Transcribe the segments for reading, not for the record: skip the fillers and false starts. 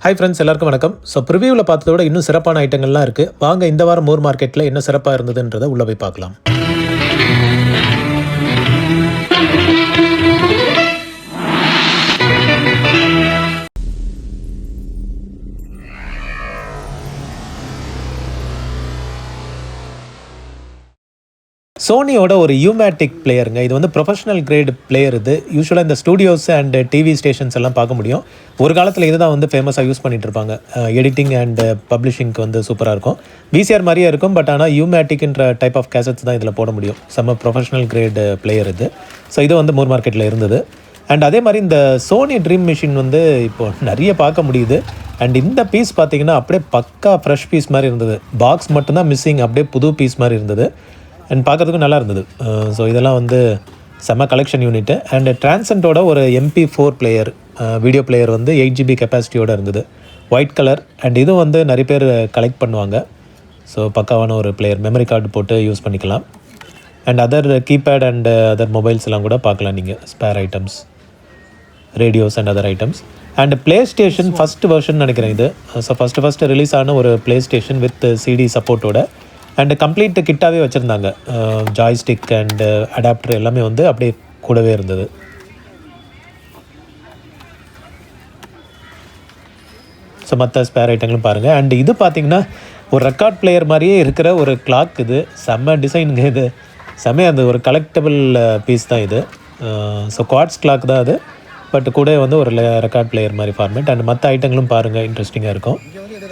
Hi friends, எல்லாருக்கும் வணக்கம். So ப்ரிவியூவில் பார்த்ததை விட இன்னும் சிறப்பான ஐட்டங்கள்லாம் இருக்குது. வாங்க இந்த வாரம் மூர் மார்க்கெட்டில் என்ன சிறப்பாக இருந்ததுன்றதை உள்ளே போய் பார்க்கலாம். சோனியோட ஒரு யூமேட்டிக் பிளேயருங்க. இது வந்து ப்ரொஃபஷனல் கிரேட் பிளேயர். இது யூஸ்வலாக இந்த ஸ்டூடியோஸ் அண்ட் டிவி ஸ்டேஷன்ஸ் எல்லாம் பார்க்க முடியும். ஒரு காலத்தில் இதுதான் வந்து ஃபேமஸாக யூஸ் பண்ணிட்டு இருப்பாங்க. எடிட்டிங் அண்ட் பப்ளிஷிங்க்கு வந்து சூப்பராக இருக்கும். விசிஆர் மாதிரியே இருக்கும். பட் ஆனால் யூமேட்டிக்ன்ற டைப் ஆஃப் கேசட்ஸ் தான் இதில் போட முடியும். செம்ம ப்ரொஃபஷனல் கிரேட் பிளேயர் இது. ஸோ இது வந்து மூர் மார்க்கெட்டில் இருந்தது. அண்ட் அதே மாதிரி இந்த சோனி ட்ரீம் மிஷின் வந்து இப்போது நிறைய பார்க்க முடியுது. அண்ட் இந்த பீஸ் பார்த்திங்கன்னா அப்படியே பக்கா ஃப்ரெஷ் பீஸ் மாதிரி இருந்தது. பாக்ஸ் மட்டும்தான் மிஸ்ஸிங், அப்படியே புது பீஸ் மாதிரி இருந்தது. அண்ட் பார்க்குறதுக்கும் நல்லா இருந்தது. ஸோ இதெல்லாம் வந்து செம்ம கலெக்ஷன் யூனிட்டு. அண்ட் டிரான்சென்ட்டோட ஒரு MP4 பிளேயர், வீடியோ பிளேயர் வந்து 8GB கெப்பாசிட்டியோடு இருந்தது. White colour. அண்ட் இதுவும் வந்து நிறைய பேர் கலெக்ட் பண்ணுவாங்க. ஸோ பக்காவான ஒரு பிளேயர், மெமரி கார்டு போட்டு யூஸ் பண்ணிக்கலாம். And other keypad and other mobiles எல்லாம் கூட பார்க்கலாம் நீங்கள். Spare items, radios and other items. And PlayStation first version நினைக்கிறேன் இது. ஸோ ஃபஸ்ட்டு ரிலீஸ் ஆன ஒரு ப்ளே ஸ்டேஷன் வித் CD சப்போர்ட்டோட. அண்டு கம்ப்ளீட் கிட்டாகவே வச்சுருந்தாங்க. ஜாய்ஸ்டிக் அண்டு அடாப்டர் எல்லாமே வந்து அப்படியே கூடவே இருந்தது. ஸோ மற்ற ஸ்பேர் ஐட்டங்களும் பாருங்கள். அண்டு இது பார்த்திங்கன்னா ஒரு ரெக்கார்ட் பிளேயர் மாதிரியே இருக்கிற ஒரு கிளாக். இது செம்ம டிசைனுங்க. இது செம்மையாக இருந்தது. ஒரு கலெக்டபிள் பீஸ் தான் இது. ஸோ குவாட்ஸ் கிளாக் தான் அது. பட் கூட வந்து ஒரு ரெக்கார்ட் பிளேயர் மாதிரி ஃபார்மேட். அண்ட் மற்ற ஐட்டங்களும் பாருங்கள், இன்ட்ரெஸ்டிங்காக இருக்கும்.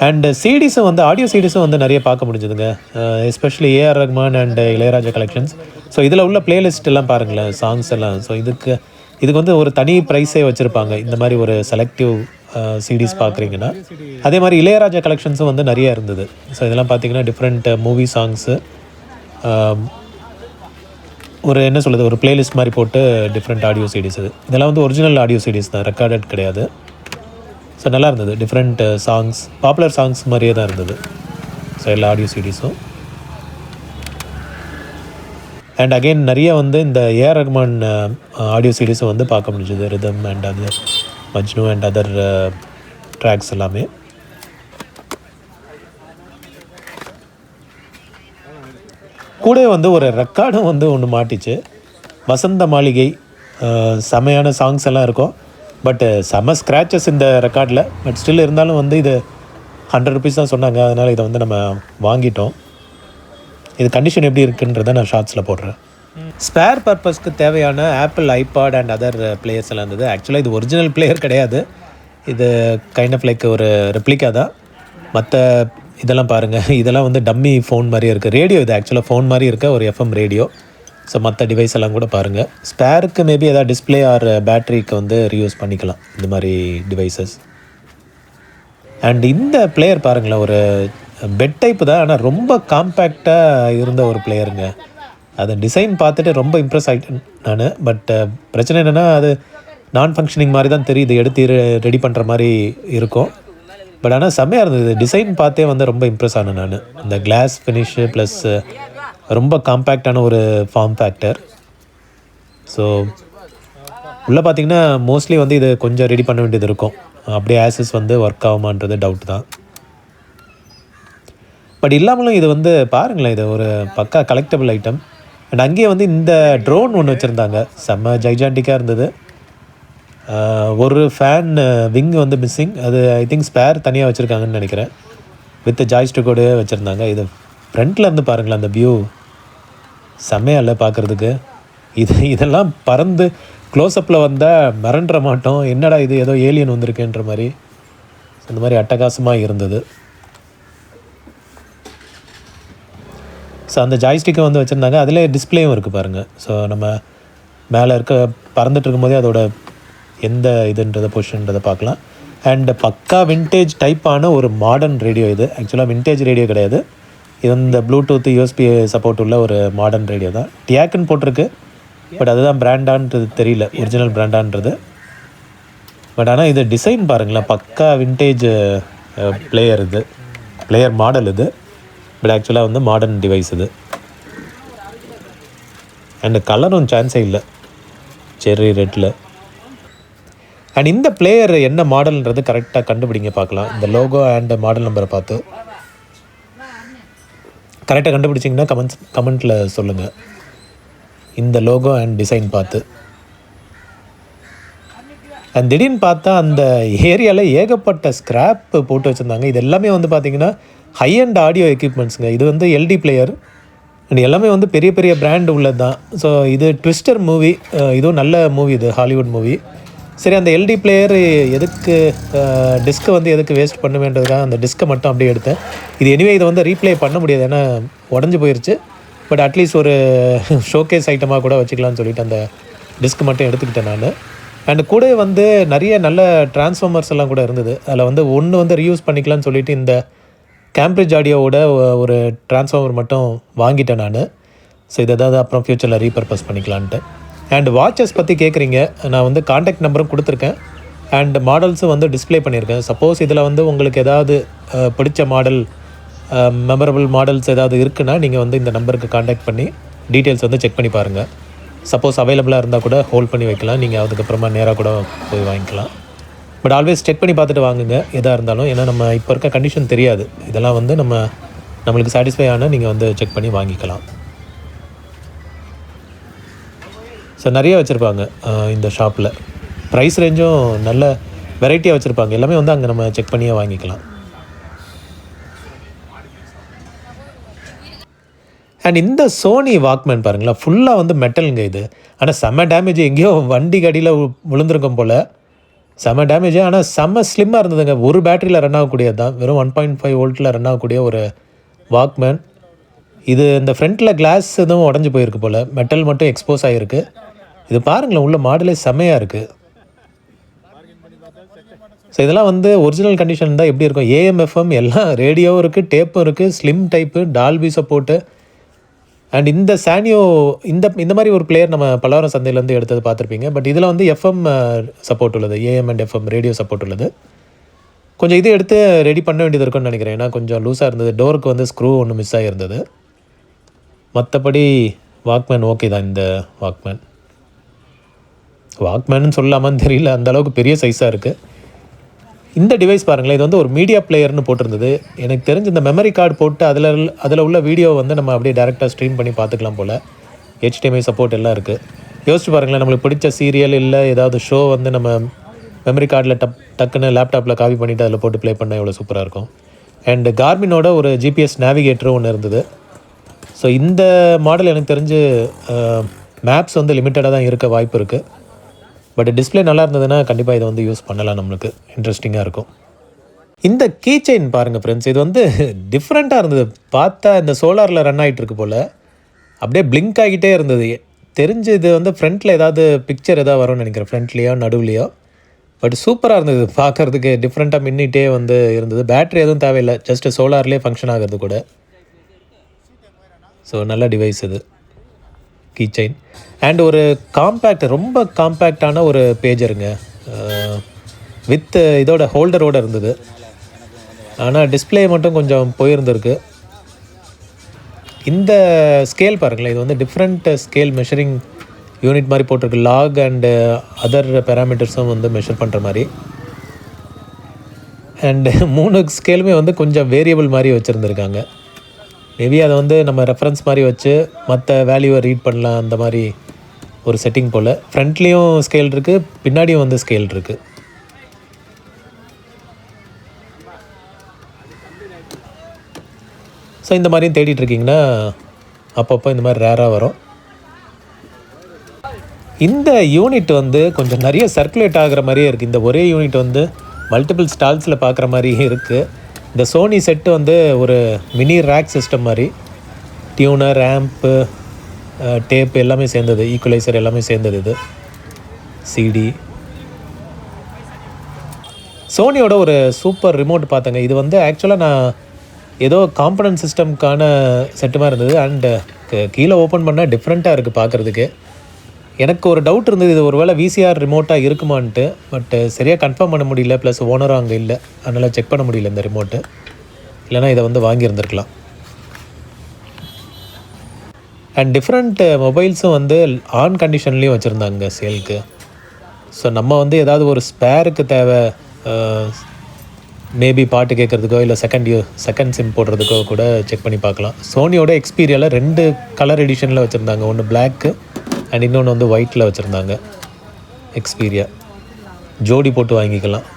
அண்டு சிடிஸும் வந்து ஆடியோ சிடிஸும் வந்து நிறைய பார்க்க முடிஞ்சதுங்க. Especially AR Rahman and Ilaiyaraaja collections. So இதில் உள்ள பிளேலிஸ்ட் எல்லாம் பாருங்களேன், சாங்ஸ் எல்லாம். ஸோ இதுக்கு வந்து ஒரு தனி ப்ரைஸே வச்சுருப்பாங்க இந்த மாதிரி ஒரு செலக்டிவ் சிடிஸ் பார்க்குறீங்கன்னா. அதே மாதிரி இளையராஜா கலெக்ஷன்ஸும் வந்து நிறைய இருந்தது. ஸோ இதெல்லாம் பார்த்திங்கன்னா டிஃப்ரெண்ட் மூவி சாங்ஸு, ஒரு என்ன சொல்கிறது, ஒரு பிளேலிஸ்ட் மாதிரி போட்டு டிஃப்ரெண்ட் ஆடியோ சிடிஸ். இதெல்லாம் வந்து ஒரிஜினல் ஆடியோ சிடிஸ் தான், ரெக்கார்டட் கிடையாது. ஸோ நல்லா இருந்தது. டிஃப்ரெண்ட் சாங்ஸ், பாப்புலர் சாங்ஸ் மாதிரியே தான் இருந்தது. ஸோ எல்லா ஆடியோ சிடிஸும். அண்ட் அகெயின் நிறைய வந்து இந்த ஏஆர் ரஹ்மான் ஆடியோ சிடிஸும் வந்து பார்க்க முடிஞ்சது. Rhythm and other Majnu and other tracks எல்லாமே. கூட வந்து ஒரு ரெக்கார்டும் வந்து ஒன்று மாட்டிச்சு. வசந்த மாளிகை. செமையான சாங்ஸ் எல்லாம் இருக்கும். பட் செம்ம ஸ்க்ராச்சஸ் இந்த ரெக்கார்டில். பட் ஸ்டில் இருந்தாலும் வந்து இது 100 rupees தான் சொன்னாங்க. அதனால் இதை வந்து நம்ம வாங்கிட்டோம். இது கண்டிஷன் எப்படி இருக்குன்றதை நான் ஷார்ட்ஸில் போடுறேன். ஸ்பேர் பர்பஸ்க்கு தேவையான Apple iPod and other players எல்லாம் இருந்தது. ஆக்சுவலாக இது ஒரிஜினல் பிளேயர் கிடையாது. இது கைண்ட் ஆஃப் லைக் ஒரு ரெப்ளிகா தான். மற்ற இதெல்லாம் பாருங்கள், இதெல்லாம் வந்து டம்மி ஃபோன் மாதிரியே இருக்குது. ரேடியோ இது ஆக்சுவலாக ஃபோன் மாதிரி இருக்க ஒரு FM ரேடியோ. ஸோ மற்ற டிவைஸ் எல்லாம் கூட பாருங்கள். ஸ்பேருக்கு மேபி எதாவது டிஸ்பிளே ஆர் பேட்ரிக்கு வந்து ரீயூஸ் பண்ணிக்கலாம் இந்த மாதிரி டிவைசஸ். அண்ட் இந்த பிளேயர் பாருங்களேன், ஒரு பெட் டைப்பு தான், ஆனால் ரொம்ப காம்பேக்டாக இருந்த ஒரு பிளேயருங்க. அதை டிசைன் பார்த்துட்டு ரொம்ப இம்ப்ரெஸ் ஆகிட்டேன் நான். பட் பிரச்சனை என்னென்னா அது நான் ஃபங்க்ஷனிங் மாதிரி தான் தெரியுது. எடுத்து ரெடி பண்ணுற மாதிரி இருக்கும். பட் ஆனால் செம்மையாக இருந்தது. டிசைன் பார்த்தே வந்து ரொம்ப இம்ப்ரெஸ் ஆனேன் நான். இந்த கிளாஸ் ஃபினிஷு ப்ளஸ் ரொம்ப காம்பேக்டான ஒரு ஃபார்ம் ஃபேக்டர். ஸோ உள்ளே பார்த்திங்கன்னா மோஸ்ட்லி வந்து இது கொஞ்சம் ரெடி பண்ண வேண்டியது இருக்கும். அப்படியே ஆசஸ் வந்து ஒர்க் ஆகுமான்றது டவுட் தான். பட் இல்லாமலும் இது வந்து பாருங்களேன், இது ஒரு பக்கா கலெக்டபிள் ஐட்டம். அண்ட் அங்கேயே வந்து இந்த ட்ரோன் ஒன்று வச்சுருந்தாங்க. செம்ம ஜைஜாண்டிக்காக இருந்தது. ஒரு ஃபேன் விங் வந்து மிஸ்ஸிங். அது ஐ திங்க் ஸ்பேர் தனியாக வச்சுருக்காங்கன்னு நினைக்கிறேன். வித் ஜாய்ஸ்டிக்கோடு வச்சுருந்தாங்க. இது ஃப்ரண்ட்டில் இருந்து பாருங்களேன், அந்த வியூ செம்மையாக இல்லை பார்க்குறதுக்கு. இதெல்லாம் பறந்து க்ளோஸ்அப்பில் வந்தால் மிரண்டுற மாட்டோம். என்னடா இது, ஏதோ ஏலியன் வந்திருக்குன்ற மாதிரி. அந்த மாதிரி அட்டகாசமாக இருந்தது. ஸோ அந்த ஜாய்ஸ்டிக்கை வந்து வச்சுருந்தாங்க. அதிலே டிஸ்பிளேயும் இருக்குது பாருங்கள். ஸோ நம்ம மேலே பறந்துட்டு இருக்கும்போதே அதோட எந்த இதுன்றதை பொசிஷன்றதை பார்க்கலாம். அண்ட் பக்கா வின்டேஜ் டைப்பான ஒரு மாடர்ன் ரேடியோ இது. ஆக்சுவலாக வின்டேஜ் ரேடியோ கிடையாது. இது இந்த ப்ளூடூத் USB சப்போர்ட் உள்ள ஒரு மாடர்ன் ரேடியோ தான். டியாக்குன்னு போட்டிருக்கு. பட் அதுதான் பிராண்டான்றது தெரியல, ஒரிஜினல் பிராண்டான்றது. பட் ஆனால் இது டிசைன் பாருங்களேன், பக்கா வின்டேஜ் பிளேயர். இது பிளேயர் மாடல் இது. பட் ஆக்சுவலாக வந்து மாடர்ன் டிவைஸ் இது. அண்டு கலரும் சான்ஸே இல்லை, செர்ரி ரெட்டில். அண்ட் இந்த பிளேயர் என்ன மாடல்ன்றது கரெக்டாக கண்டுபிடிங்க பார்க்கலாம். இந்த லோகோ அண்ட் மாடல் நம்பரை பார்த்து கரெக்டாக கண்டுபிடிச்சிங்கன்னா கமெண்ட்டில் சொல்லுங்கள். இந்த லோகோ அண்ட் டிசைன் பார்த்து. அண்ட் திடீர்னு பார்த்தா அந்த ஏரியாவில் ஏகப்பட்ட ஸ்க்ராப் போட்டு வச்சுருந்தாங்க. இது எல்லாமே வந்து பார்த்திங்கன்னா ஹை அண்ட் ஆடியோ எக்யூப்மெண்ட்ஸுங்க. இது வந்து எல்டி பிளேயர் அண்ட் எல்லாமே வந்து பெரிய பெரிய பிராண்ட் உள்ளது தான். ஸோ இது ட்விஸ்டர் மூவி, இதுவும் நல்ல மூவி, இது ஹாலிவுட் மூவி. சரி, அந்த எல்டி பிளேயர் எதுக்கு டிஸ்கை வந்து எதுக்கு வேஸ்ட் பண்ண வேண்டியதுக்காக அந்த டிஸ்கை மட்டும் அப்படியே எடுத்தேன். இது எனிவே இதை வந்து ரீப்ளே பண்ண முடியாது, ஏன்னா உடஞ்சி போயிடுச்சு. பட் அட்லீஸ்ட் ஒரு ஷோகேஸ் ஐட்டமாக கூட வச்சுக்கலான்னு சொல்லிட்டு அந்த டிஸ்க் மட்டும் எடுத்துக்கிட்டேன் நான். அண்டு கூட வந்து நிறைய நல்ல டிரான்ஸ்ஃபார்மர்ஸ் எல்லாம் கூட இருந்தது. அதில் வந்து ஒன்று வந்து ரீயூஸ் பண்ணிக்கலான்னு சொல்லிட்டு இந்த கேம்பிரிட்ஜ் ஆடியோவோட ஒரு டிரான்ஸ்ஃபார்மர் மட்டும் வாங்கிட்டேன் நான். ஸோ இதை ஏதாவது அப்புறம் ஃப்யூச்சரில் ரீபர்பஸ் பண்ணிக்கலான்ட்டு. அண்ட் வாட்சஸ் பற்றி கேட்குறீங்க, நான் வந்து காண்டாக்ட் நம்பரும் கொடுத்துருக்கேன் அண்ட் மாடல்ஸும் வந்து டிஸ்பிளே பண்ணியிருக்கேன். சப்போஸ் இதில் வந்து உங்களுக்கு ஏதாவது பிடிச்ச மாடல், மெமரபிள் மாடல்ஸ் ஏதாவது இருக்குன்னா நீங்கள் வந்து இந்த நம்பருக்கு காண்டாக்ட் பண்ணி டீட்டெயில்ஸ் வந்து செக் பண்ணி பாருங்கள். சப்போஸ் அவைலபிளாக இருந்தால் கூட ஹோல்ட் பண்ணி வைக்கலாம், நீங்கள் அதுக்கப்புறமா நேராக கூட போய் வாங்கிக்கலாம். பட் ஆல்வேஸ் செக் பண்ணி பார்த்துட்டு வாங்குங்க எதாக இருந்தாலும், ஏன்னா நம்ம இப்போ இருக்க கண்டிஷன் தெரியாது. இதெல்லாம் வந்து நம்மளுக்கு சாட்டிஸ்ஃபை ஆனால் நீங்கள் வந்து செக் பண்ணி வாங்கிக்கலாம். ஸோ நிறைய வச்சுருப்பாங்க இந்த ஷாப்பில். ப்ரைஸ் ரேஞ்சும் நல்ல வெரைட்டியாக வச்சுருப்பாங்க. எல்லாமே வந்து அங்கே நம்ம செக் பண்ணியே வாங்கிக்கலாம். அண்ட் இந்த சோனி வாக்மேன் பாருங்களேன், ஃபுல்லாக வந்து மெட்டலுங்க இது. ஆனால் செம்ம டேமேஜ், எங்கேயோ வண்டி கடியில் விழுந்திருக்கும் போல். செம்ம டேமேஜ், ஆனால் செம்ம ஸ்லிம்மாக இருந்ததுங்க. ஒரு பேட்டரியில் ரன் ஆகக்கூடியது தான், வெறும் 1.5 வோல்ட்டில் ரன் ஆகக்கூடிய ஒரு வாக்மேன். இது இந்த ஃப்ரண்ட்டில் கிளாஸ் எதுவும் உடஞ்சி போயிருக்கு போல், மெட்டல் மட்டும் எக்ஸ்போஸ் ஆகிருக்கு. இது பாருங்களேன், உள்ள மாடலே செம்மையாக இருக்குது. ஸோ இதெல்லாம் வந்து ஒரிஜினல் கண்டிஷன் தான் எப்படி இருக்கும். AM/FM எல்லாம் ரேடியோவும் இருக்குது, டேப்பும் இருக்குது, slim type, Dolby support. And இந்த சானியோ இந்த மாதிரி ஒரு பிளேயர் நம்ம பலவரம் சந்தையிலேருந்து எடுத்தது பார்த்துருப்பீங்க. பட் இதில் வந்து FM சப்போர்ட் உள்ளது, AM and FM radio support உள்ளது. கொஞ்சம் இது எடுத்து ரெடி பண்ண வேண்டியது இருக்குன்னு நினைக்கிறேன், ஏன்னா கொஞ்சம் லூஸாக இருந்தது. டோருக்கு வந்து ஸ்க்ரூ ஒன்று மிஸ் ஆகிருந்தது. மற்றபடி வாக்மேன் ஓகே தான். இந்த வாக்மேன்னு சொல்லலாமான்னு தெரியல, அந்தளவுக்கு பெரிய சைஸாக இருக்குது. இந்த டிவைஸ் பாருங்களேன், இது வந்து ஒரு மீடியா பிளேயர்னு போட்டிருந்தது. எனக்கு தெரிஞ்சு இந்த மெமரி கார்டு போட்டு அதில் உள்ள வீடியோ வந்து நம்ம அப்படியே டேரெக்டாக ஸ்ட்ரீம் பண்ணி பார்த்துக்கலாம் போல். HDMI சப்போர்ட் எல்லாம் இருக்குது. யோசிச்சு பாருங்களேன், நம்மளுக்கு பிடிச்ச சீரியல் இல்லை ஏதாவது ஷோ வந்து நம்ம மெமரி கார்டில் டக்குன்னு லேப்டாப்பில் காப்பி பண்ணிவிட்டு அதில் போட்டு ப்ளே பண்ணால் எவ்வளோ சூப்பராக இருக்கும். அண்டு கார்மினோட ஒரு GPS நேவிகேட்டரும் ஒன்று இருந்தது. ஸோ இந்த மாடல் எனக்கு தெரிஞ்சு மேப்ஸ் வந்து லிமிட்டடாக தான் இருக்க வாய்ப்பு இருக்குது. பட் டிஸ்பிளே நல்லா இருந்ததுன்னா கண்டிப்பாக இதை வந்து யூஸ் பண்ணலாம், நம்மளுக்கு இன்ட்ரெஸ்டிங்காக இருக்கும். இந்த கீ செயின் பாருங்கள் ஃப்ரெண்ட்ஸ், இது வந்து டிஃப்ரெண்ட்டாக இருந்தது. பார்த்தா இந்த சோலாரில் ரன் ஆகிட்டுருக்கு போல், அப்படியே பிளிங்க் ஆகிட்டே இருந்தது. தெரிஞ்சு இது வந்து ஃப்ரண்ட்டில் ஏதாவது பிக்சர் எதாவது வரும்னு நினைக்கிறேன், ஃப்ரண்ட்லேயோ நடுவுலையோ. பட் சூப்பராக இருந்தது பார்க்குறதுக்கு, டிஃப்ரெண்ட்டாக மின்னிட்டே வந்து இருந்தது. பேட்ரி எதுவும் தேவையில்லை, ஜஸ்ட்டு சோலார்லேயே ஃபங்க்ஷன் ஆகிறது கூட. ஸோ நல்ல டிவைஸ் இது கீ செயின். அண்ட் ஒரு காம்பேக்ட், ரொம்ப காம்பேக்டான ஒரு பேஜருங்க, வித் இதோட ஹோல்டரோடு இருந்தது. ஆனால் டிஸ்பிளே மட்டும் கொஞ்சம் போயிருந்துருக்கு. இந்த ஸ்கேல் பாருங்களேன், இது வந்து டிஃப்ரெண்ட் ஸ்கேல் மெஷரிங் யூனிட் மாதிரி போட்டிருக்கு. லாக் அண்டு அதர் பேராமீட்டர்ஸும் வந்து மெஷர் பண்ணுற மாதிரி. அண்டு 3 ஸ்கேலுமே வந்து கொஞ்சம் வேரியபிள் மாதிரி வச்சுருந்துருக்காங்க. மேபி அதை வந்து நம்ம ரெஃபரன்ஸ் மாதிரி வச்சு மற்ற வேல்யூவை ரீட் பண்ணலாம், அந்த மாதிரி ஒரு செட்டிங் போல். ஃப்ரண்ட்லேயும் ஸ்கேல் இருக்குது, பின்னாடியும் வந்து ஸ்கேல் இருக்குது. ஸோ இந்த மாதிரியும் தேடிட்டுருக்கிங்கன்னா அப்பப்போ இந்த மாதிரி ரேராக வரும். இந்த யூனிட் வந்து கொஞ்சம் நிறைய சர்க்குலேட் ஆகிற மாதிரியே இருக்குது. இந்த ஒரே யூனிட் வந்து மல்டிபிள் ஸ்டால்ஸில் பார்க்குற மாதிரியே இருக்குது. இந்த சோனி செட்டு வந்து ஒரு மினி ரேக் சிஸ்டம் மாதிரி, டியூனர், ஆம்ப்பு, டேப் எல்லாமே சேர்ந்தது, ஈக்குவலைசர் எல்லாமே சேர்ந்தது. இது CD. சோனியோட ஒரு சூப்பர் ரிமோட் பார்த்தேங்க. இது வந்து ஆக்சுவலாக நான் ஏதோ காம்பனன்ட் சிஸ்டம்க்கான செட்டு மாதிரி இருந்தது. அண்டு கீழே ஓப்பன் பண்ணால் டிஃப்ரெண்ட்டாக இருக்குது பார்க்குறதுக்கு. எனக்கு ஒரு டவுட் இருந்தது, இது ஒரு வேளை VCR ரிமோட்டாக இருக்குமான்ட்டு. பட்டு சரியாக கன்ஃபார்ம் பண்ண முடியல, ப்ளஸ் ஓனரும் அங்கே இல்லை, அதனால் செக் பண்ண முடியல இந்த ரிமோட்டு. இல்லைனா இதை வந்து வாங்கியிருந்துருக்கலாம். அண்ட் டிஃப்ரெண்ட் மொபைல்ஸும் வந்து ஆன் கண்டிஷன்லேயும் வச்சுருந்தாங்க சேலுக்கு. ஸோ நம்ம வந்து ஏதாவது ஒரு ஸ்பேருக்கு தேவை, மேபி பாட்டு கேட்குறதுக்கோ இல்லை செகண்ட் சிம் போடுறதுக்கோ கூட செக் பண்ணி பார்க்கலாம். சோனியோட எக்ஸ்பீரியாவில் 2 கலர் எடிஷனில் வச்சுருந்தாங்க. ஒன்று பிளாக்கு அண்ட் இன்னொன்று வந்து ஒயிட்டில் வச்சுருந்தாங்க. எக்ஸ்பீரியா ஜோடி போட்டு வாங்கிக்கலாம்.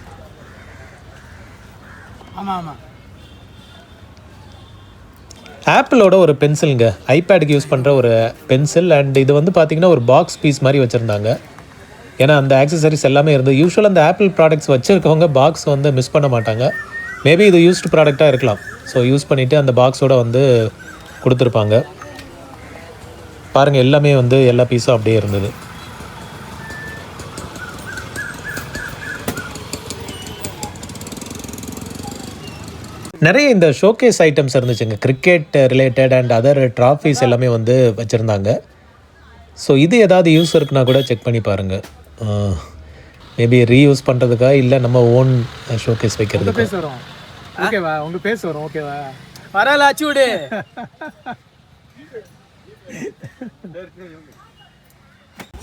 ஆப்பிளோட ஒரு பென்சிலுங்க, ஐபேடுக்கு யூஸ் பண்ணுற ஒரு பென்சில். அண்ட் இது வந்து பார்த்திங்கன்னா ஒரு பாக்ஸ் பீஸ் மாதிரி வச்சுருந்தாங்க. ஏன்னா அந்த ஆக்சசரிஸ் எல்லாமே இருந்து, யூஸ்வலாக அந்த ஆப்பிள் ப்ராடக்ட்ஸ் வச்சுருக்கவங்க பாக்ஸ் வந்து மிஸ் பண்ண மாட்டாங்க. மேபி இது யூஸ்டு ப்ராடக்டாக இருக்கலாம். ஸோ யூஸ் பண்ணிவிட்டு அந்த பாக்ஸோடு வந்து கொடுத்துருப்பாங்க. பாருங்கள், எல்லாமே வந்து எல்லா பீஸும் அப்படியே இருந்தது. நிறைய இந்த ஷோகேஸ் ஐட்டம்ஸ் இருந்துச்சுங்க, cricket related and other trophies எல்லாமே வந்து வச்சுருந்தாங்க. ஸோ இது ஏதாவது யூஸ் இருக்குன்னா கூட செக் பண்ணி பாருங்கள். மேபி ரீயூஸ் பண்ணுறதுக்கா இல்லை நம்ம ஓன் ஷோகேஸ் வைக்கிறதுக்கு. ஓகேவா? உங்கள் பேச வரும். ஓகேவா? வரல அச்சுடு.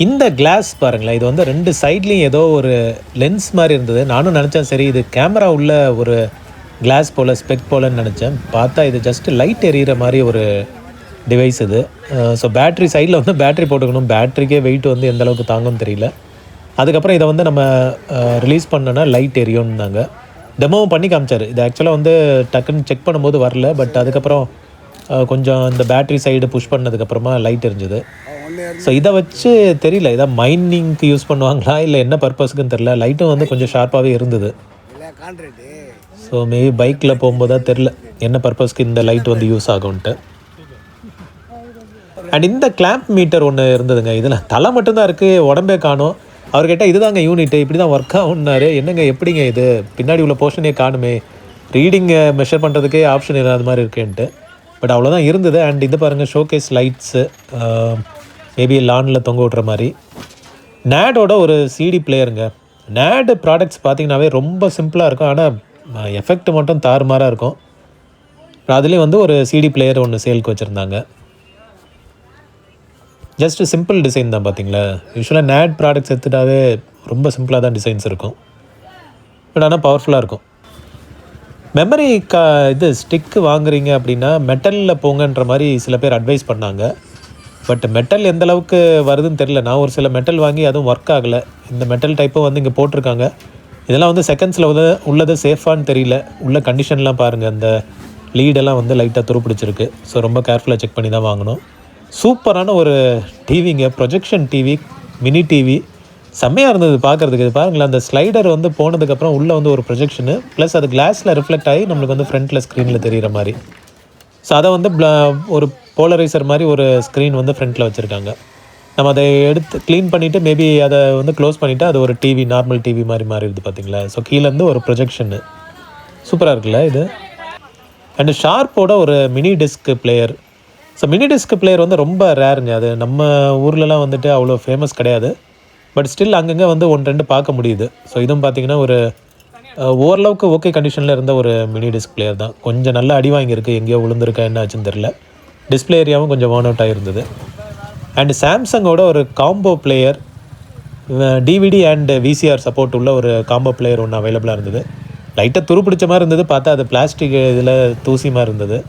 இந்த கிளாஸ் பாருங்களேன், இது வந்து 2 சைட்லேயும் ஏதோ ஒரு லென்ஸ் மாதிரி இருந்தது. நானும் நினச்சேன் சரி இது கேமரா உள்ள ஒரு கிளாஸ் போல், ஸ்பெக் போலன்னு நினச்சேன். பார்த்தா இது ஜஸ்ட் லைட் எரியிற மாதிரி ஒரு டிவைஸ் இது. ஸோ பேட்ரி சைடில் வந்து பேட்ரி போட்டுக்கணும். பேட்ரிக்கே வெயிட் வந்து எந்த அளவுக்கு தாங்கும்னு தெரியல. அதுக்கப்புறம் இதை வந்து நம்ம ரிலீஸ் பண்ணோன்னா லைட் எரியும்னாங்க. டெமோவும் பண்ணி காமிச்சார். இது ஆக்சுவலாக வந்து டக்குன்னு செக் பண்ணும்போது வரல. பட் அதுக்கப்புறம் கொஞ்சம் இந்த பேட்ரி சைடு புஷ் பண்ணதுக்கப்புறமா லைட் எரிஞ்சுது. ஸோ இதை வச்சு தெரியல, இதை மைனிங்க்கு யூஸ் பண்ணுவாங்களா இல்லை என்ன பர்பஸ்க்குன்னு தெரில. லைட்டும் வந்து கொஞ்சம் ஷார்ப்பாகவே இருந்தது. ஸோ மேபி பைக்கில் போகும்போது தான் தெரில என்ன பர்பஸ்க்கு இந்த லைட் வந்து யூஸ் ஆகும்ன்ட்டு. அண்ட் இந்த கிளாம்ப் மீட்டர் ஒன்று இருந்ததுங்க. இதில் தலை மட்டும்தான் இருக்குது, உடம்பே காணும். அவர்கிட்ட இதுதாங்க யூனிட்டு, இப்படி தான் ஒர்க் ஆகுன்னாரு. என்னங்க எப்படிங்க இது, பின்னாடி உள்ள போர்ஷனே காணுமே, ரீடிங்கை மெஷர் பண்ணுறதுக்கே ஆப்ஷன் இல்லாத மாதிரி இருக்குன்ட்டு. பட் அவ்வளோதான் இருந்தது. அண்ட் இது பாருங்கள், ஷோகேஸ் லைட்ஸு, மேபி லானில் தொங்க விட்ற மாதிரி. நேடோட ஒரு சிடி பிளேயருங்க. நேடு ப்ராடக்ட்ஸ் பார்த்திங்கனாவே ரொம்ப சிம்பிளாக இருக்கும், ஆனால் எஃபெக்ட் மட்டும் தாறுமாறாக இருக்கும். அதுலேயும் வந்து ஒரு சிடி பிளேயர் ஒன்று சேலுக்கு வச்சுருந்தாங்க. ஜஸ்ட் சிம்பிள் டிசைன் தான் பார்த்தீங்களா. யூஸ்வலாக நேட் ப்ராடக்ட்ஸ் எடுத்துட்டாவே ரொம்ப சிம்பிளாக தான் டிசைன்ஸ் இருக்கும். பட் ஆனால் பவர்ஃபுல்லாக இருக்கும். மெமரி இது ஸ்டிக்கு வாங்குறீங்க அப்படின்னா மெட்டலில் போங்கன்ற மாதிரி சில பேர் அட்வைஸ் பண்ணாங்க. பட் மெட்டல் எந்த அளவுக்கு வருதுன்னு தெரில. நான் ஒரு சில மெட்டல் வாங்கி அதுவும் ஒர்க் ஆகலை. இந்த மெட்டல் டைப்பும் வந்து இங்கே போட்டிருக்காங்க. இதெல்லாம் வந்து செகண்ட்ஸில் உள்ளது சேஃபான்னு தெரியல. உள்ள கண்டிஷன்லாம் பாருங்கள், அந்த லீடெல்லாம் வந்து லைட்டாக துருப்பிடிச்சிருக்கு. ஸோ ரொம்ப கேர்ஃபுல்லாக செக் பண்ணி தான் வாங்கணும். சூப்பரான ஒரு டிவிங்க, ப்ரொஜெக்ஷன் டிவி, மினி டிவி, செம்மையாக இருந்தது பார்க்குறதுக்கு. இது பாருங்களேன், அந்த ஸ்லைடர் வந்து போனதுக்கப்புறம் உள்ளே வந்து ஒரு ப்ரொஜெக்ஷனு ப்ளஸ் அது கிளாஸில் ரிஃப்ளெக்ட் ஆகி நம்மளுக்கு வந்து ஃப்ரண்ட்டில் ஸ்க்ரீனில் தெரிகிற மாதிரி. ஸோ அதை வந்து ஒரு போலரைசர் மாதிரி ஒரு ஸ்க்ரீன் வந்து ஃப்ரண்ட்டில் வச்சுருக்காங்க. நம்ம அதை எடுத்து க்ளீன் பண்ணிவிட்டு மேபி அதை வந்து க்ளோஸ் பண்ணிவிட்டு அது ஒரு டிவி, நார்மல் டிவி மாதிரி மாறிடுது பார்த்தீங்களா. ஸோ கீழேருந்து ஒரு ப்ரொஜெக்ஷனு சூப்பராக இருக்குல்ல இது. அண்டு ஷார்ப்போட ஒரு mini disk player. So mini disk player வந்து ரொம்ப ரேருங்க. அது நம்ம ஊர்லலாம் வந்துட்டு அவ்வளோ ஃபேமஸ் கிடையாது. பட் ஸ்டில் அங்கங்கே வந்து 1-2 பார்க்க முடியுது. ஸோ இதுவும் பார்த்திங்கன்னா ஒரு ஓரளவுக்கு ஓகே கண்டிஷனில் இருந்த ஒரு மினி டிஸ்க் பிளேயர் தான். கொஞ்சம் நல்லா அடி வாங்கியிருக்கு, எங்கேயோ விழுந்திருக்கா என்ன ஆச்சுன்னு தெரில. டிஸ்பிளே ஏரியாவும் கொஞ்சம் வார்ன் அவுட் ஆகிருந்தது. அண்டு சாம்சங்கோட ஒரு combo player, DVD and VCR support உள்ள ஒரு காம்போ பிளேயர் ஒன்று அவைலபிளாக இருந்தது. லைட்டாக துருப்பிடிச்ச மாதிரி இருந்தது, பார்த்தா அது பிளாஸ்டிக் இதில் தூசி மாதிரி இருந்தது.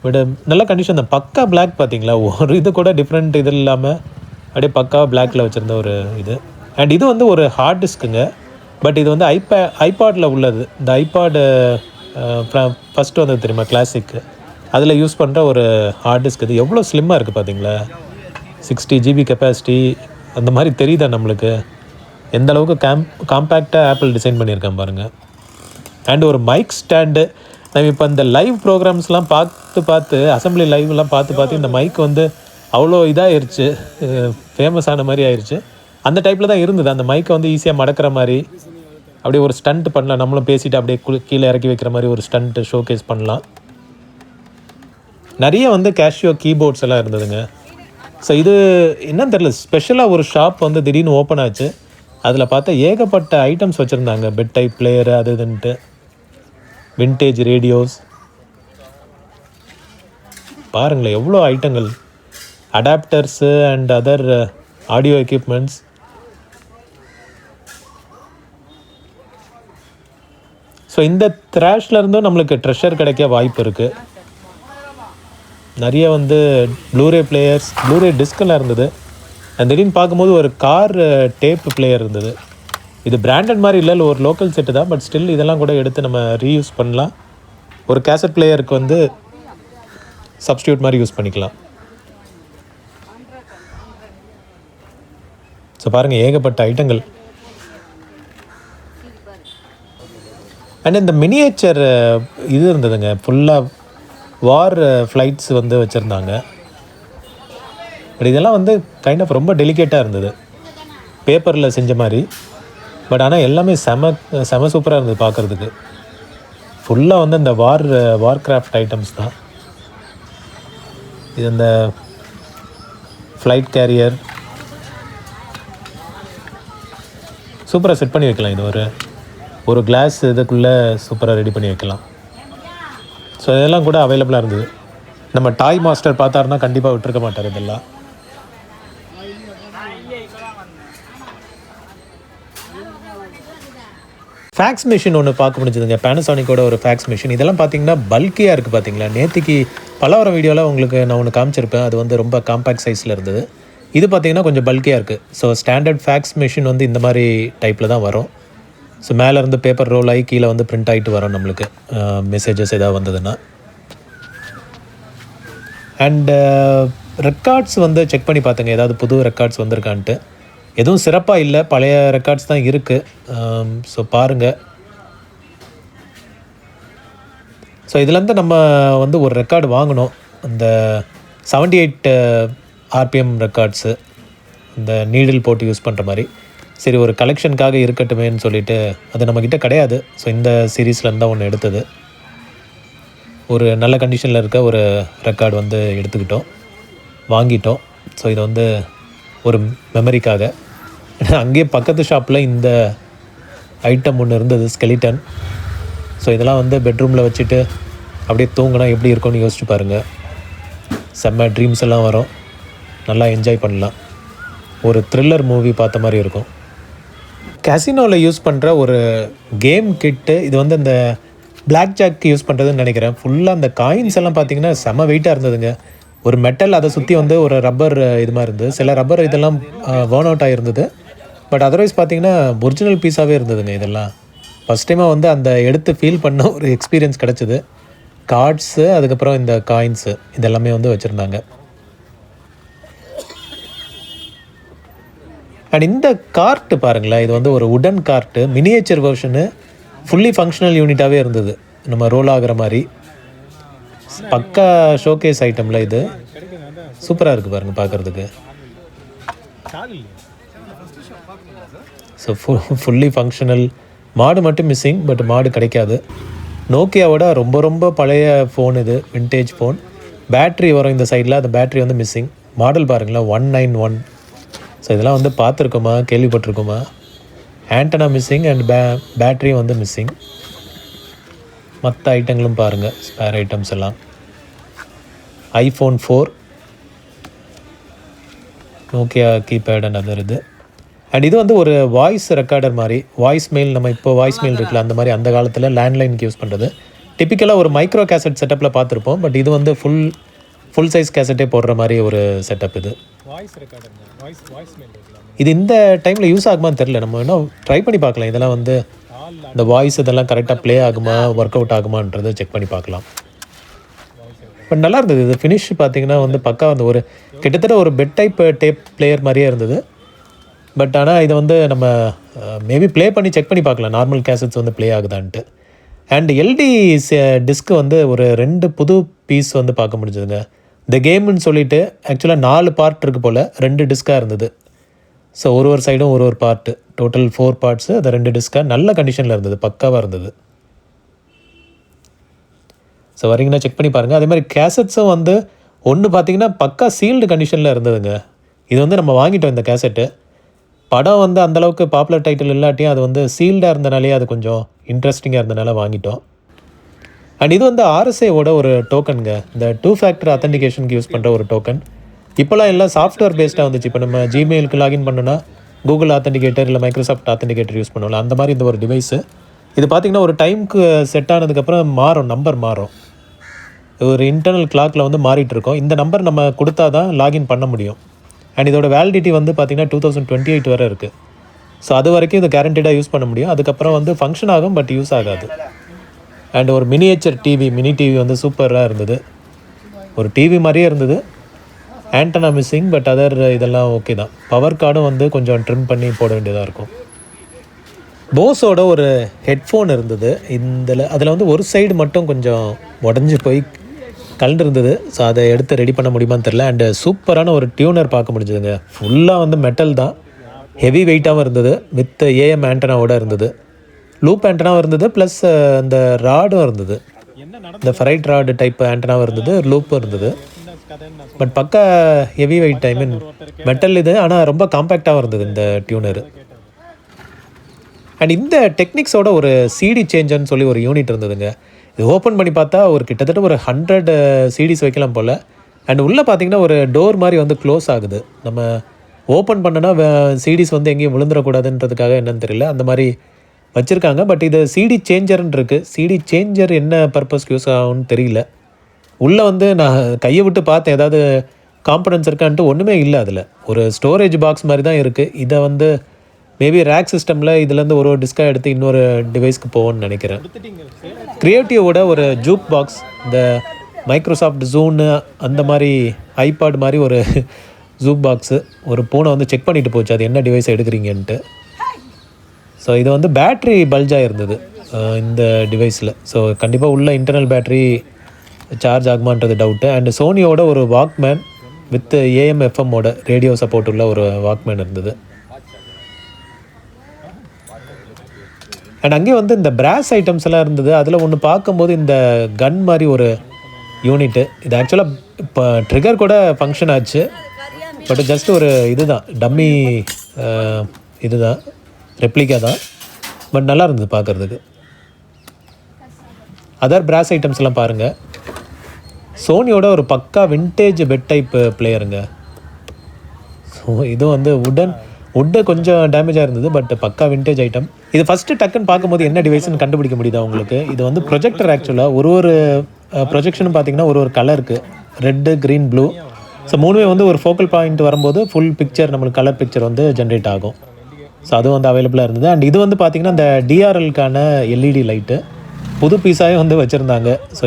பட் நல்ல கண்டிஷன் தான். பக்கா பிளாக் பார்த்தீங்களா, ஒரு இது கூட டிஃப்ரெண்ட் இது இல்லாமல் அப்படியே பக்கா பிளாக்கில் வச்சுருந்த ஒரு இது. அண்ட் இது வந்து ஒரு ஹார்ட் டிஸ்க்குங்க. பட் இது வந்து ஐபாடில் உள்ளது. இந்த ஐபாடு ஃபஸ்ட்டு வந்தது தெரியுமா, கிளாசிக்கு, அதில் யூஸ் பண்ணுற ஒரு ஹார்ட் டிஸ்க். இது எவ்வளோ ஸ்லிம்மாக இருக்குது பார்த்தீங்களா, 60 GB கெப்பாசிட்டி அந்த மாதிரி தெரியுதா நம்மளுக்கு. எந்த அளவுக்கு காம்பேக்டாக ஆப்பிள் டிசைன் பண்ணியிருக்கேன் பாருங்கள். அண்ட் ஒரு மைக் ஸ்டாண்டு. நம்ம இப்போ இந்த லைவ் ப்ரோக்ராம்ஸ்லாம் பார்த்து அசம்பிளி லைவ்லாம் பார்த்து இந்த மைக் வந்து அவ்வளோ இதாகிருச்சு, ஃபேமஸான மாதிரி ஆயிடுச்சு. அந்த டைப்பில் தான் இருந்தது. அந்த மைக்கை வந்து ஈஸியாக மடக்கிற மாதிரி அப்படியே ஒரு ஸ்டண்ட் பண்ணலாம். நம்மளும் பேசிவிட்டு அப்படியே கீழே இறக்கி வைக்கிற மாதிரி ஒரு ஸ்டண்ட்டு ஷோகேஸ் பண்ணலாம். நிறைய வந்து கேஷியோ கீபோர்ட்ஸ் எல்லாம் இருந்ததுங்க. ஸோ இது என்னன்னு தெரில, ஸ்பெஷலாக ஒரு ஷாப் வந்து திடீர்னு ஓப்பன் ஆச்சு. அதில் பார்த்தா ஏகப்பட்ட ஐட்டம்ஸ் வச்சுருந்தாங்க. பெட் டைப் பிளேயரு, அது இதுன்ட்டு, வின்டேஜ் ரேடியோஸ். பாருங்களேன் எவ்வளோ ஐட்டங்கள், adapters and other audio equipments. So இந்த த்ராஷ்லேருந்தும் நம்மளுக்கு ட்ரெஷர் கிடைக்க வாய்ப்பு இருக்குது. நிறைய வந்து ப்ளூரே பிளேயர்ஸ், ப்ளூரே டிஸ்கெல்லாம் இருந்தது. அண்ட் திடீர்னு பார்க்கும்போது ஒரு கார் டேப் பிளேயர் இருந்தது. இது பிராண்டட் மாதிரி இல்லை, ஒரு லோக்கல் செட்டு தான். பட் ஸ்டில் இதெல்லாம் கூட எடுத்து நம்ம ரீயூஸ் பண்ணலாம். ஒரு கேசட் பிளேயருக்கு வந்து சப்ஸ்டியூட் மாதிரி யூஸ் பண்ணிக்கலாம். ஸோ பாருங்கள், ஏகப்பட்ட ஐட்டங்கள். அண்ட் இந்த மினியேச்சர் இது இருந்ததுங்க, ஃபுல்லாக வார் ஃப்ளைட்ஸ் வந்து வச்சுருந்தாங்க. பட் இதெல்லாம் வந்து கைண்ட் ஆஃப் ரொம்ப டெலிகேட்டாக இருந்தது, பேப்பரில் செஞ்ச மாதிரி. பட் ஆனால் எல்லாமே செம சூப்பராக இருந்தது பார்க்குறதுக்கு. ஃபுல்லாக வந்து இந்த வார் கிராஃப்ட் ஐட்டம்ஸ் தான். இது இந்த ஃப்ளைட் கேரியர் சூப்பராக செட் பண்ணி வைக்கலாம். இது ஒரு கிளாஸ் இதுக்குள்ளே சூப்பராக ரெடி பண்ணி வைக்கலாம். ஸோ இதெல்லாம் கூட அவைலபிளாக இருந்தது. நம்ம டாய் மாஸ்டர் பார்த்தாருன்னா கண்டிப்பாக விட்டுருக்க மாட்டார் இதெல்லாம். ஃபேக்ஸ் மிஷின் ஒன்று பார்க்க முடிஞ்சதுங்க, பேனசானிக்கோட ஒரு ஃபேக்ஸ் மிஷின். இதெல்லாம் பார்த்தீங்கன்னா பல்கியாக இருக்குது பார்த்தீங்களா. நேற்றுக்கு பலவர வீடியோவில் உங்களுக்கு நான் ஒன்று காமிச்சிருப்பேன், அது வந்து ரொம்ப காம்பேக்ட் சைஸில் இருந்தது. இது பார்த்தீங்கன்னா கொஞ்சம் பல்கியாக இருக்குது. ஸோ ஸ்டாண்டர்ட் ஃபேக்ஸ் மிஷின் வந்து இந்த மாதிரி டைப்பில் தான் வரும். ஸோ மேலேருந்து பேப்பர் ரோல் ஆகி கீழே வந்து பிரிண்ட் ஆகிட்டு வரும் நம்மளுக்கு மெசேஜஸ் எதாவது வந்ததுன்னா. அண்டு ரெக்கார்ட்ஸ் வந்து செக் பண்ணி பார்த்துங்க, ஏதாவது புது ரெக்கார்ட்ஸ் வந்திருக்கான்ட்டு. எதுவும் சிறப்பாக இல்லை, பழைய ரெக்கார்ட்ஸ் தான் இருக்குது. ஸோ பாருங்கள். ஸோ இதுலேருந்து நம்ம வந்து ஒரு ரெக்கார்டு வாங்கினோம், அந்த 78 RPM ரெக்கார்ட்ஸு, இந்த நீடில் போட்டு யூஸ் பண்ணுற மாதிரி. சரி, ஒரு கலெக்ஷனுக்காக இருக்கட்டுமேன்னு சொல்லிவிட்டு, அது நம்மக்கிட்ட கிடையாது. ஸோ இந்த சீரீஸ்லேருந்து தான் ஒன்று எடுத்தது. ஒரு நல்ல கண்டிஷனில் இருக்க ஒரு ரெக்கார்டு வந்து எடுத்துக்கிட்டோம், வாங்கிட்டோம். ஸோ இது வந்து ஒரு மெமரிக்காக. அங்கேயே பக்கத்து ஷாப்பில் இந்த ஐட்டம் ஒன்று இருந்தது, ஸ்கெலிட்டன். ஸோ இதெல்லாம் வந்து பெட்ரூமில் வச்சுட்டு அப்படியே தூங்கினா எப்படி இருக்கும்னு யோசிச்சு பாருங்கள். செம்ம ட்ரீம்ஸ் எல்லாம் வரும், நல்லா என்ஜாய் பண்ணலாம். ஒரு த்ரில்லர் மூவி பார்த்த மாதிரி இருக்கும். கேசினோவில் யூஸ் பண்ணுற ஒரு கேம் கிட்டு இது வந்து இந்த பிளாக் ஜாக் யூஸ் பண்ணுறதுன்னு நினைக்கிறேன். ஃபுல்லாக அந்த காயின்ஸ் எல்லாம் பார்த்தீங்கன்னா செம்ம வெயிட்டாக இருந்ததுங்க. ஒரு மெட்டல், அதை சுற்றி வந்து ஒரு ரப்பர் இது மாதிரி இருந்தது. சில ரப்பர் இதெல்லாம் வேர்ன் அவுட் ஆகிருந்தது. பட் அதர்வைஸ் பார்த்தீங்கன்னா ஒரிஜினல் பீஸாகவே இருந்ததுங்க. இதெல்லாம் ஃபஸ்ட் டைமாக வந்து அந்த எடுத்து ஃபீல் பண்ண ஒரு எக்ஸ்பீரியன்ஸ் கிடச்சிது. கார்ட்ஸு, அதுக்கப்புறம் இந்த காயின்ஸு, இதெல்லாமே வந்து வச்சுருந்தாங்க. அண்ட் இந்த கார்ட்டு பாருங்களேன், இது வந்து ஒரு உடன் card, miniature version, fully functional யூனிட்டாகவே இருந்தது, நம்ம ரோல் ஆகிற மாதிரி. பக்கா ஷோகேஸ் ஐட்டமில் இது சூப்பராக இருக்குது பாருங்கள் பார்க்குறதுக்கு. So fully functional. மாடு மட்டும் மிஸ்ஸிங், பட் மாடு கிடைக்காது. நோக்கியாவோட ரொம்ப ரொம்ப பழைய ஃபோன் இது, வின்டேஜ் ஃபோன். பேட்ரி வரும் இந்த சைடில், அந்த பேட்ரி வந்து மிஸ்ஸிங். மாடல் பாருங்களேன், 191. ஸோ இதெல்லாம் வந்து பார்த்துருக்கோமா, கேள்விப்பட்டிருக்கோமா. ஆண்டனா மிஸ்ஸிங் அண்ட் பேட்ரியும் வந்து மிஸ்ஸிங். மற்ற ஐட்டங்களும் பாருங்கள், ஸ்பேர் ஐட்டம்ஸ் எல்லாம். iPhone 4, Nokia keypad and other இது. அண்ட் இது வந்து ஒரு வாய்ஸ் ரெக்கார்டர் மாதிரி, வாய்ஸ் மெயில், நம்ம இப்போ வாய்ஸ் மெயில் இருக்குல்ல அந்த மாதிரி, அந்த காலத்தில் லேண்ட்லைனுக்கு யூஸ் பண்ணுறது. டிப்பிக்கலாக ஒரு மைக்ரோ கேசட் செட்டப்பில் பார்த்துருப்போம். பட் இது வந்து ஃபுல் சைஸ் கேசட்டே போடுற மாதிரி ஒரு செட்டப் இது. இது இந்த டைமில் யூஸ் ஆகுமான்னு தெரில, நம்ம இன்னும் ட்ரை பண்ணி பார்க்கலாம். இதெல்லாம் வந்து இந்த வாய்ஸ் இதெல்லாம் கரெக்டாக ப்ளே ஆகுமா, ஒர்க் அவுட் ஆகுமான்றதை செக் பண்ணி பார்க்கலாம். பட் நல்லா இருந்தது. இது ஃபினிஷ் பார்த்தீங்கன்னா வந்து பக்கா வந்து ஒரு கிட்டத்தட்ட ஒரு பெட் டைப் டேப் பிளேயர் மாதிரியே இருந்தது. பட் ஆனால் இதை வந்து நம்ம மேபி ப்ளே பண்ணி செக் பண்ணி பார்க்கலாம், நார்மல் கேசட்ஸ் வந்து ப்ளே ஆகுதான்ட்டு. அண்ட் எல்டி டிஸ்க்கு வந்து ஒரு 2 புது பீஸ் வந்து பார்க்க முடிஞ்சதுங்க. இந்த கேம்னு சொல்லிட்டு ஆக்சுவலாக 4 பார்ட் இருக்குது போல், 2 டிஸ்காக இருந்தது. ஸோ ஒரு சைடும் ஒரு பார்ட்டு, டோட்டல் 4 பார்ட்ஸு, அது 2 டிஸ்காக நல்ல கண்டிஷனில் இருந்தது, பக்காவாக இருந்தது. ஸோ வரீங்கன்னா செக் பண்ணி பாருங்கள். அதே மாதிரி கேசட்ஸும் வந்து ஒன்று பார்த்தீங்கன்னா பக்கா சீல்டு கண்டிஷனில் இருந்ததுங்க. இது வந்து நம்ம வாங்கிட்டோம் இந்த கேசட்டு. படம் வந்து அந்தளவுக்கு பாப்புலர் டைட்டில் இல்லாட்டியும் அது வந்து சீல்டாக இருந்தனாலே அது கொஞ்சம் இன்ட்ரெஸ்டிங்காக இருந்தனால வாங்கிட்டோம். அண்ட் இது வந்து RSAவோட ஒரு டோக்கனுங்க, இந்த 2 ஃபேக்டர் அத்தன்டிகேஷனுக்கு யூஸ் பண்ணுற ஒரு டோக்கன். இப்போலாம் எல்லாம் சாஃப்ட்வேர் பேஸ்டாக வந்துச்சு. இப்போ நம்ம ஜிமெயிலுக்கு லாகின் பண்ணோன்னா கூகுள் ஆத்தன்டிகேட்டர் இல்லை மைக்ரோசாஃப்ட் ஆத்தன்டிகேட்டர் யூஸ் பண்ணுவோம்ல, அந்த மாதிரி இந்த ஒரு டிவைஸு. இது பார்த்திங்கன்னா ஒரு டைமுக்கு செட் ஆனதுக்கப்புறம் நம்பர் மாறும். ஒரு இன்டர்னல் கிளாக்கில் வந்து மாறிட்டுருக்கோம். இந்த நம்பர் நம்ம கொடுத்தா தான் லாகின் பண்ண முடியும். அண்ட் இதோட வேலிடிட்டி வந்து பார்த்திங்கன்னா 2028 வரை இருக்குது. ஸோ அது வரைக்கும் இது கேரண்டடாக யூஸ் பண்ண முடியும். அதுக்கப்புறம் வந்து ஃபங்க்ஷன் ஆகும், பட் யூஸ் ஆகாது. அண்ட் ஒரு மினியேச்சர் மினி டிவி வந்து சூப்பராக இருந்தது. ஒரு டிவி மாதிரியே இருந்தது. ஆண்டனா மிஸ்ஸிங், பட் அதர் இதெல்லாம் ஓகே தான். பவர் கார்டும் வந்து கொஞ்சம் ட்ரிம் பண்ணி போட வேண்டியதாக இருக்கும். போஸோட ஒரு ஹெட்ஃபோன் இருந்தது. அதில் வந்து ஒரு சைடு மட்டும் கொஞ்சம் உடஞ்சி போய் கலந்துருந்தது. ஸோ அதை எடுத்து ரெடி பண்ண முடியுமான்னு தெரில. அண்டு சூப்பரான ஒரு டியூனர் பார்க்க முடிஞ்சதுங்க. ஃபுல்லாக வந்து மெட்டல் தான், ஹெவி வெயிட்டாகவும் இருந்தது, வித் ஏஎம் ஆண்டனாவோட இருந்தது, லூப் ஆண்டனாவும் இருந்தது, ப்ளஸ் அந்த ராடும் இருந்தது. இந்த ஃபரைட் ராடு டைப் ஆண்டனாவும் இருந்தது, லூப்பும் இருந்தது. பட் பக்கா ஹெவி வெயிட், ஐ மீன் மெட்டல் இது, ஆனால் ரொம்ப காம்பேக்டாகவும் இருந்தது இந்த டியூனர். அண்ட் இந்த டெக்னிக்ஸோட ஒரு சிடி சேஞ்சர்னு சொல்லி ஒரு யூனிட் இருந்ததுங்க. இது ஓப்பன் பண்ணி பார்த்தா ஒரு கிட்டத்தட்ட ஒரு 100 சிடிஸ் வைக்கலாம் போல். அண்ட் உள்ளே பார்த்தீங்கன்னா ஒரு டோர் மாதிரி வந்து க்ளோஸ் ஆகுது. நம்ம ஓப்பன் பண்ணனா சிடிஸ் வந்து எங்கேயும் விழுந்துடக்கூடாதுன்றதுக்காக என்னன்னு தெரியல, அந்த மாதிரி வச்சுருக்காங்க. பட் இது சிடி சேஞ்சர்னு இருக்குது. சிடி சேஞ்சர் என்ன பர்பஸ்க்கு யூஸ் ஆகும்னு தெரியல. உள்ளே வந்து நான் கையை விட்டு பார்த்தேன், ஏதாவது காம்பனன்ஸ் இருக்கான்ட்டு ஒன்றுமே இல்லை. அதில் ஒரு ஸ்டோரேஜ் பாக்ஸ் மாதிரி தான் இருக்குது. இதை வந்து மேபி ரேக் சிஸ்டமில் இதுலேருந்து ஒரு டிஸ்காக எடுத்து இன்னொரு டிவைஸ்க்கு போவோன்னு நினைக்கிறேன். க்ரியேட்டிவோட ஒரு ஜூக் பாக்ஸ், இந்த மைக்ரோசாஃப்ட் ஜூனு அந்த மாதிரி ஐபாட் மாதிரி ஒரு ஜூக் பாக்ஸு, ஒரு பூனை வந்து செக் பண்ணிட்டு போச்சு அது என்ன டிவைஸ் எடுக்கிறீங்கன்ட்டு. ஸோ இது வந்து பேட்ரி பல்ஜாக இருந்தது இந்த டிவைஸில். ஸோ கண்டிப்பாக உள்ள இன்டர்னல் பேட்ரி சார்ஜ் ஆகுமான்றது டவுட்டு. அண்டு சோனியோட ஒரு வாக்மேன் வித் ஏஎம் எஃப்எம்மோட ரேடியோ சப்போர்ட் உள்ள ஒரு வாக்மேன் இருந்தது. அண்ட் அங்கேயே வந்து இந்த பிராஸ் ஐட்டம்ஸ் எல்லாம் இருந்தது. அதில் ஒன்று பார்க்கும்போது இந்த கன் மாதிரி ஒரு யூனிட்டு, இது ஆக்சுவலாக இப்போ ட்ரிகர் கூட ஃபங்க்ஷன் ஆச்சு. பட் ஜஸ்ட் ஒரு இதுதான், டம்மி இதுதான், ரெப்ளிகா தான். பட் நல்லா இருந்தது பார்க்குறதுக்கு. அதர் பிராஸ் ஐட்டம்ஸ் எல்லாம் பாருங்கள். சோனியோட ஒரு பக்கா வின்டேஜ் பெட் டைப் பிளேயருங்க. ஸோ இதுவும் வந்து வுட்டு கொஞ்சம் டேமேஜாக இருந்தது, பட் பக்கா வின்டேஜ் ஐட்டம். இது ஃபஸ்ட்டு டக்குன்னு பார்க்கும்போது என்ன டிவைஸ்ன்னு கண்டுபிடிக்க முடியுதா உங்களுக்கு? இது வந்து ப்ரொஜெக்டர். ஆக்சுவலாக ஒரு ப்ரொஜெக்ஷனும் பார்த்தீங்கன்னா ஒரு கலருக்கு, ரெட்டு, க்ரீன், ப்ளூ. ஸோ மூணுமே வந்து ஒரு ஃபோக்கல் பாயிண்ட் வரும்போது ஃபுல் பிக்சர், நம்மளுக்கு கலர் பிக்சர் வந்து ஜென்ரேட் ஆகும். ஸோ அது வந்து அவைலபிளாக இருந்தது. அண்ட் இது வந்து பார்த்திங்கன்னா இந்த டிஆர்எல்க்கான எல்இடி லைட்டு புது பீஸாகவே வந்து வச்சுருந்தாங்க. ஸோ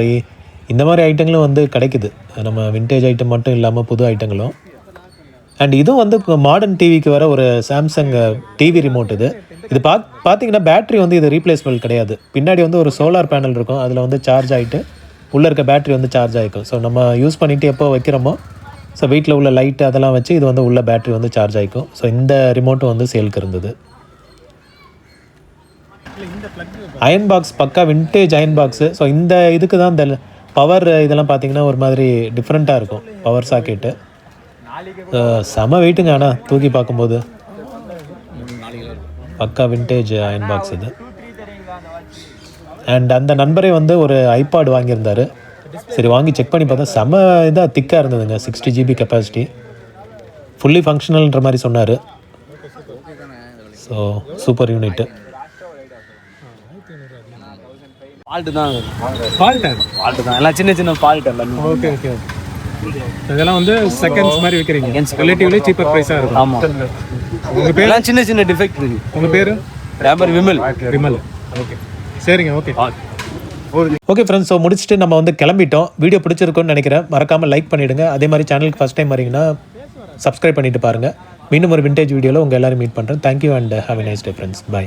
இந்த மாதிரி ஐட்டங்களும் வந்து கிடைக்குது, நம்ம வின்டேஜ் ஐட்டம் மட்டும் இல்லாமல் புது ஐட்டங்களும். அண்ட் இதுவும் வந்து மாடர்ன் டிவிக்கு வர ஒரு சாம்சங் டிவி ரிமோட். இது பார்த்தீங்கன்னா பேட்ரி வந்து இது ரீப்ளேஸ்பிள் கிடையாது. பின்னாடி வந்து ஒரு சோலார் பேனல் இருக்கும், அதில் வந்து சார்ஜ் ஆகிட்டு உள்ளே இருக்க பேட்ரி வந்து சார்ஜ் ஆகிக்கும். ஸோ நம்ம யூஸ் பண்ணிவிட்டு எப்போ வைக்கிறோமோ, ஸோ வீட்டில் உள்ள லைட்டு அதெல்லாம் வச்சு இது வந்து உள்ள பேட்ரி வந்து சார்ஜ் ஆகிக்கும். ஸோ இந்த ரிமோட்டும் வந்து சேலுக்கு இருந்தது. அயன் பாக்ஸ், பக்கா வின்டேஜ் அயன் பாக்ஸு. ஸோ இந்த இதுக்கு தான் இந்த பவர் இதெல்லாம் பார்த்தீங்கன்னா ஒரு மாதிரி டிஃப்ரெண்ட்டாக இருக்கும், பவர் சாக்கெட்டு. செம வெயிட்டுங்க, ஆனால் தூக்கி பார்க்கும்போது பக்கா வின்டேஜ் அயன் பாக்ஸ் இது. அண்ட் அந்த நண்பரே வந்து ஒரு ஐபாட் வாங்கியிருந்தார். சரி வாங்கி செக் பண்ணி பார்த்தா செம இதாக திக்காக இருந்ததுங்க. 60 GB கெப்பாசிட்டி, ஃபுல்லி ஃபங்க்ஷனல்ன்ற மாதிரி சொன்னார். So super unit. ஃபால்ட்டு தான் எல்லாம் சின்ன ஃபால்ட் எல்லாம். Okay okay okay. இதெல்லாம் வந்து செகண்ட்ஸ் மாதிரி விற்கிறீங்க, ரிலேட்டிவ்லி சீப்பர் ப்ரைஸாக இருக்கும். ஆமாம். உங்கள் பேர்? சின்ன டிஃபெக்ட் இருக்குது. உங்கள் பேர்? ரேபர் விமல். ஓகே சரிங்க. ஓகே ஓகே ஃப்ரெண்ட்ஸ், ஸோ முடிச்சுட்டு நம்ம வந்து கிளம்பிட்டோம். வீடியோ பிடிச்சிருக்குன்னு நினைக்கிறேன். மறக்காமல் லைக் பண்ணிவிடுங்க. அதே மாதிரி சேனலுக்கு ஃபஸ்ட் டைம் வரீங்கன்னா சப்ஸ்கிரைப் பண்ணிவிட்டு பாருங்கள். மீண்டும் ஒரு விண்டேஜ் வீடியோவில் உங்கள் எல்லோரும் மீட் பண்ணுறேன். Thank you and have a nice day friends. By.